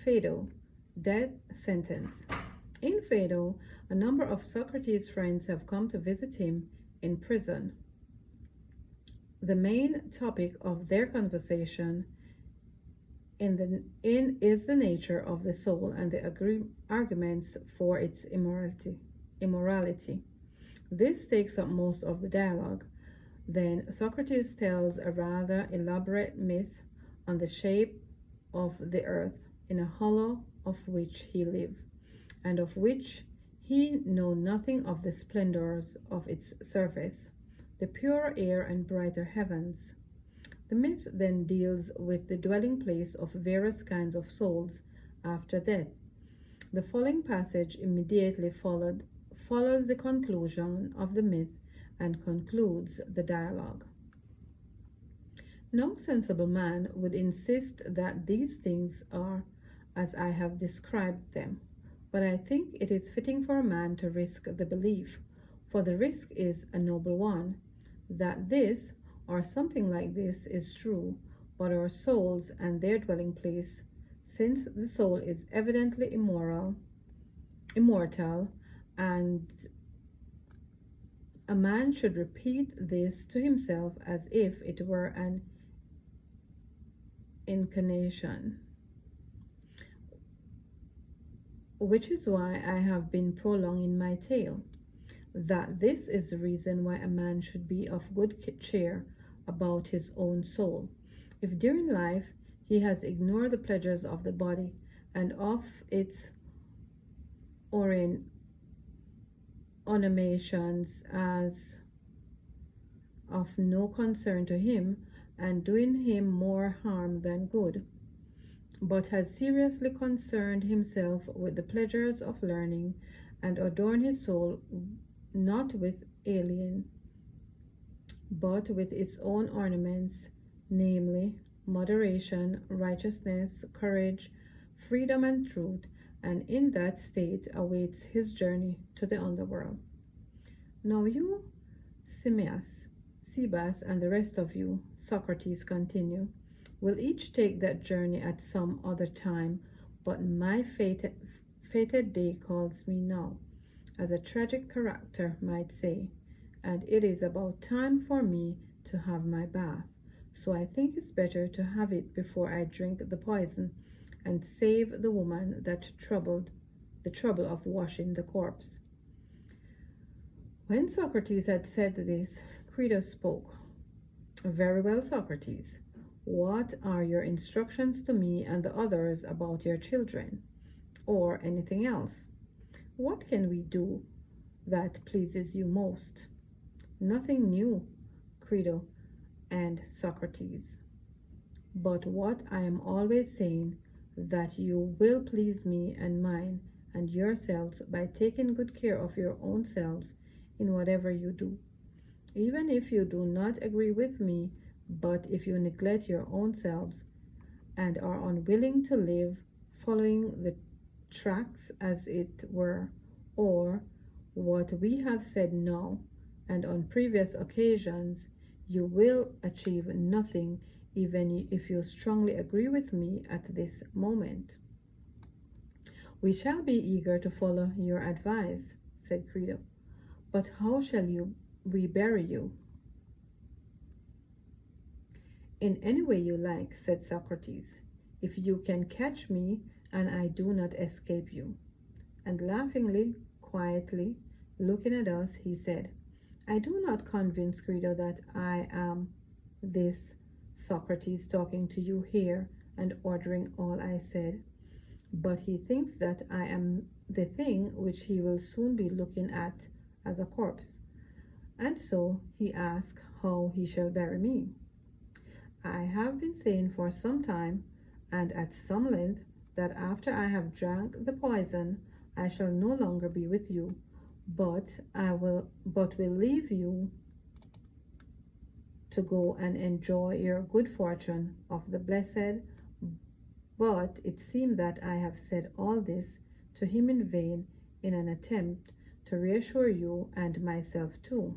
Phaedo, death sentence. In Phaedo, a number of Socrates' friends have come to visit him in prison. The main topic of their conversation is the nature of the soul and the arguments for its immorality. This takes up most of the dialogue. Then Socrates tells a rather elaborate myth on the shape of the earth in a hollow of which he lived, and of which he knew nothing of the splendors of its surface, the pure air and brighter heavens. The myth then deals with the dwelling place of various kinds of souls after death. The following passage immediately follows the conclusion of the myth and concludes the dialogue. No sensible man would insist that these things are as I have described them, but I think it is fitting for a man to risk the belief, for the risk is a noble one, that this, or something like this, is true, but our souls and their dwelling place, since the soul is evidently immortal, and a man should repeat this to himself as if it were an incarnation. Which is why I have been prolonging my tale, that this is the reason why a man should be of good cheer about his own soul. If during life he has ignored the pleasures of the body and of its ornamentations as of no concern to him and doing him more harm than good, but has seriously concerned himself with the pleasures of learning and adorned his soul not with alien, but with its own ornaments, namely moderation, righteousness, courage, freedom, and truth, and in that state awaits his journey to the underworld. Now you, Cebas, and the rest of you, Socrates continued, will each take that journey at some other time, but my fated day calls me now, as a tragic character might say, and it is about time for me to have my bath. So I think it's better to have it before I drink the poison and save the woman the trouble of washing the corpse. When Socrates had said this, Crito spoke. Very well, Socrates. What are your instructions to me and the others about your children, or anything else? What can we do that pleases you most? Nothing new, Crito and Socrates, but what I am always saying, that you will please me and mine and yourselves by taking good care of your own selves in whatever you do. Even if you do not agree with me, but if you neglect your own selves and are unwilling to live following the tracks as it were, or what we have said now and on previous occasions, you will achieve nothing even if you strongly agree with me at this moment. We shall be eager to follow your advice, said Crito, but how shall we bury you? In any way you like, said Socrates, if you can catch me and I do not escape you. And laughingly, quietly, looking at us, he said, I do not convince Crito that I am this Socrates talking to you here and ordering all I said, but he thinks that I am the thing which he will soon be looking at as a corpse. And so he asks how he shall bury me. I have been saying for some time, and at some length, that after I have drank the poison, I shall no longer be with you, but will leave you to go and enjoy your good fortune of the blessed. But it seems that I have said all this to him in vain in an attempt to reassure you and myself too.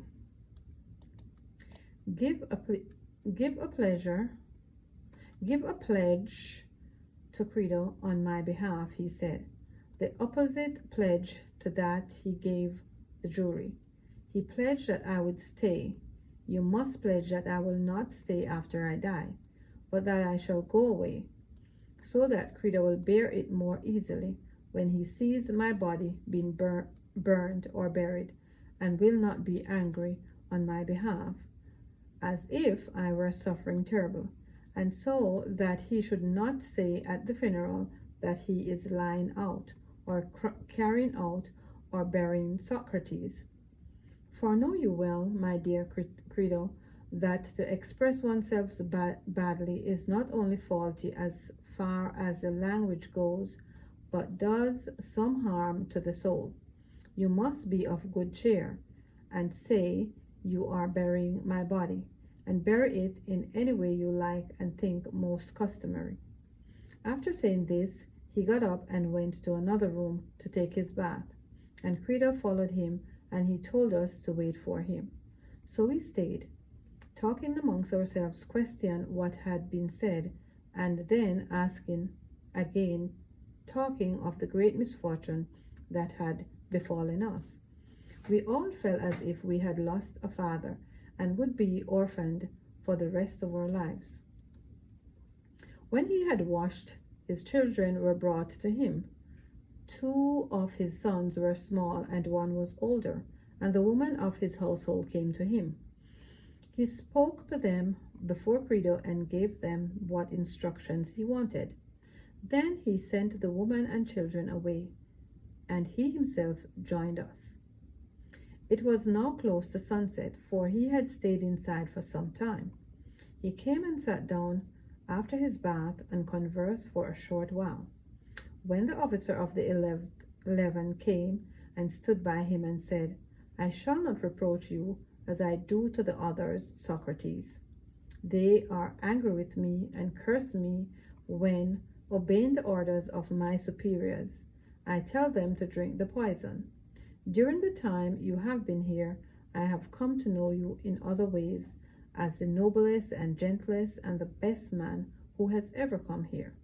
Give a pledge to Credo on my behalf, he said. The opposite pledge to that he gave the jury. He pledged that I would stay. You must pledge that I will not stay after I die, but that I shall go away, so that Credo will bear it more easily when he sees my body being burned or buried, and will not be angry on my behalf, as if I were suffering terrible, and so that he should not say at the funeral that he is lying out, or carrying out, or burying Socrates. For know you well, my dear Credo, that to express oneself badly is not only faulty as far as the language goes, but does some harm to the soul. You must be of good cheer, and say you are burying my body, and bury it in any way you like and think most customary. After saying this, he got up and went to another room to take his bath, and Credo followed him, and he told us to wait for him. So we stayed, talking amongst ourselves, question what had been said, and then asking again, talking of the great misfortune that had befallen us. We all felt as if we had lost a father and would be orphaned for the rest of our lives. When he had washed, his children were brought to him. 2 of his sons were small, and 1 was older, and the woman of his household came to him. He spoke to them before Credo and gave them what instructions he wanted. Then he sent the woman and children away, and he himself joined us. It was now close to sunset, for he had stayed inside for some time. He came and sat down after his bath and conversed for a short while. When the officer of the 11 came and stood by him and said, I shall not reproach you as I do to the others, Socrates. They are angry with me and curse me when, obeying the orders of my superiors, I tell them to drink the poison. During the time you have been here, I have come to know you in other ways as the noblest and gentlest and the best man who has ever come here.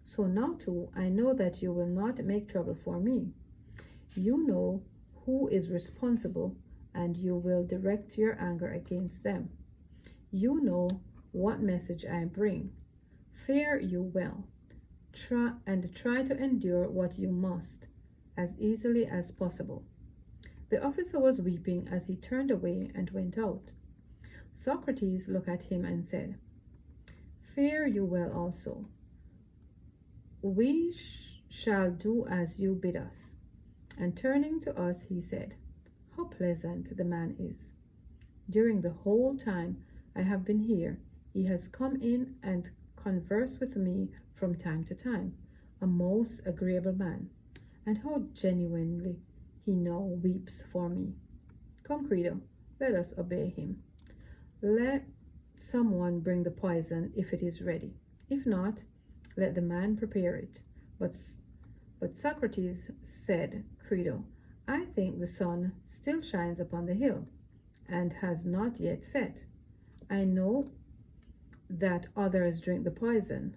So now too, I know that you will not make trouble for me. You know who is responsible, and you will direct your anger against them. You know what message I bring. Fare you well. Try to endure what you must, as easily as possible. The officer was weeping as he turned away and went out. Socrates looked at him and said, Fare you well also. We shall do as you bid us. And turning to us, he said, How pleasant the man is. During the whole time I have been here, he has come in and conversed with me from time to time, a most agreeable man, and how genuinely he now weeps for me. Come, Credo, let us obey him. Let someone bring the poison if it is ready. If not, let the man prepare it. But Socrates said, Credo, I think the sun still shines upon the hill, and has not yet set. I know that others drink the poison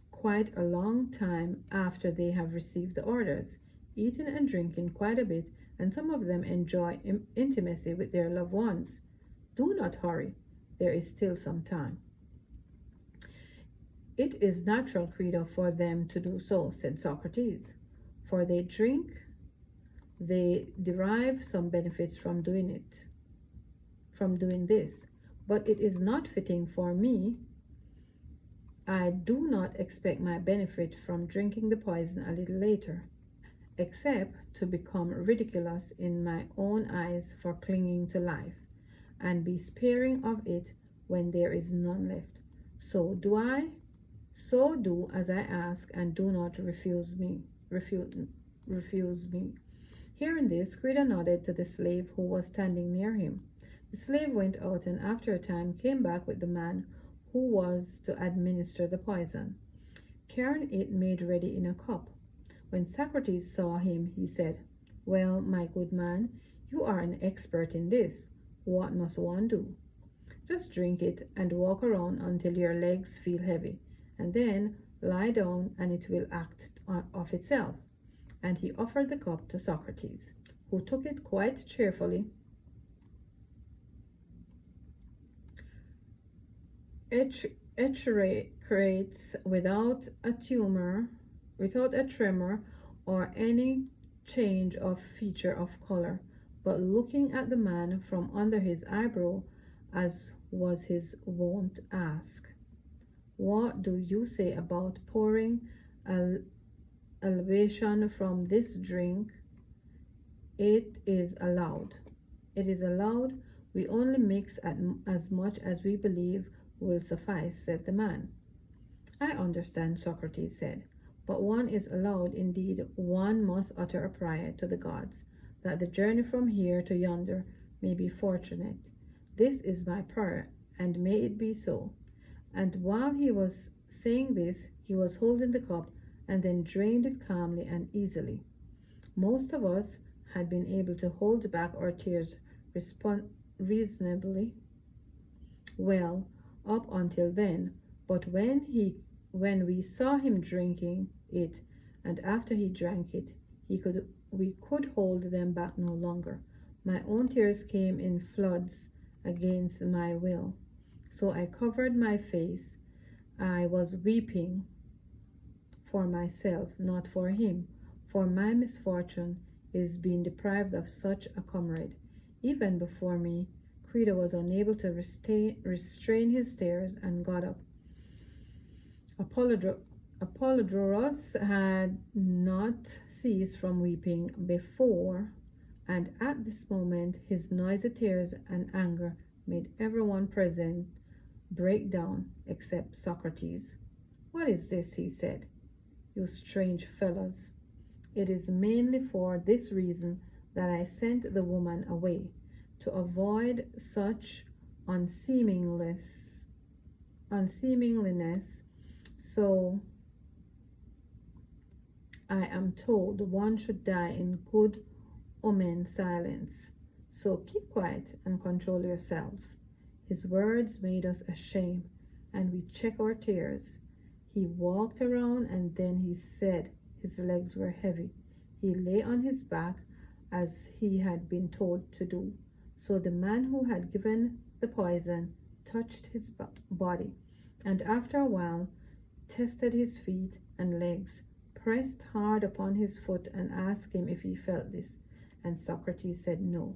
quite a long time after they have received the orders, eating and drinking quite a bit, and some of them enjoy intimacy with their loved ones. Do not hurry, there is still some time. It is natural, Credo, for them to do so, said Socrates, for they drink, they derive some benefits from doing this, but it is not fitting for me. I do not expect my benefit from drinking the poison a little later, except to become ridiculous in my own eyes for clinging to life, and be sparing of it when there is none left. So do as I ask, and do not refuse me. Hearing this, Credo nodded to the slave who was standing near him. The slave went out, and after a time came back with the man who was to administer the poison, carrying it made ready in a cup. When Socrates saw him, he said, Well, my good man, you are an expert in this. What must one do? Just drink it and walk around until your legs feel heavy, and then lie down and it will act of itself. And he offered the cup to Socrates, who took it quite cheerfully. Creates without a tremor or any change of feature of color, but looking at the man from under his eyebrow, as was his wont, asked, "What do you say about pouring a libation from this drink?" It is allowed. It is allowed. We only mix as much as we believe will suffice, said the man. I understand, Socrates said, but one is allowed. Indeed, one must utter a prayer to the gods, that the journey from here to yonder may be fortunate. This is my prayer, and may it be so. And while he was saying this, he was holding the cup and then drained it calmly and easily. Most of us had been able to hold back our tears reasonably well up until then, but when we saw him drinking it, and after he drank it, we could hold them back no longer. My own tears came in floods against my will, so I covered my face. I was weeping for myself, not for him, for my misfortune is being deprived of such a comrade. Even before me, Crito was unable to restrain his tears and got up. Apollodorus had not ceased from weeping before, and at this moment his noisy tears and anger made everyone present break down except Socrates. "What is this?" he said. "You strange fellows. It is mainly for this reason that I sent the woman away, to avoid such unseemliness, so I am told one should die in good omen silence. So keep quiet and control yourselves." His words made us ashamed, and we checked our tears. He walked around, and then he said his legs were heavy. He lay on his back as he had been told to do. So the man who had given the poison touched his body, and after a while tested his feet and legs, pressed hard upon his foot, and asked him if he felt this. And Socrates said no.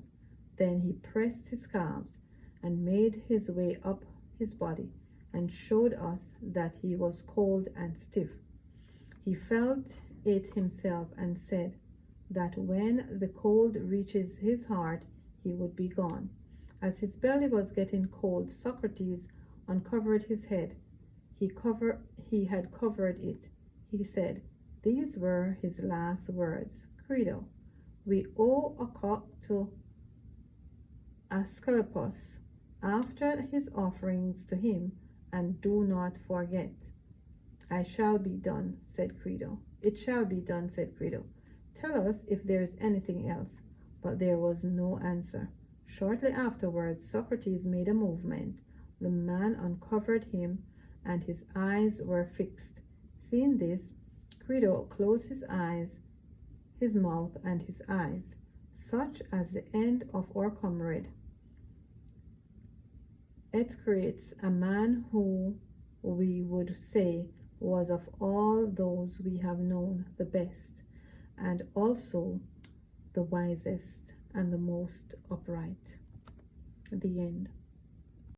Then he pressed his calves and made his way up his body, and showed us that he was cold and stiff. He felt it himself and said that when the cold reaches his heart, he would be gone. As his belly was getting cold, Socrates uncovered his head. He had covered it. He said, these were his last words. "Crito, we owe a cup to Asclepius after his offerings to him, and do not forget." "It shall be done," said Crito. "Tell us if there is anything else." But there was no answer. Shortly afterwards, Socrates made a movement. The man uncovered him, and his eyes were fixed. Seeing this, Crito closed his eyes, his mouth, and his eyes. Such as the end of our comrade. It creates a man who we would say was of all those we have known the best, and also the wisest and the most upright. The end.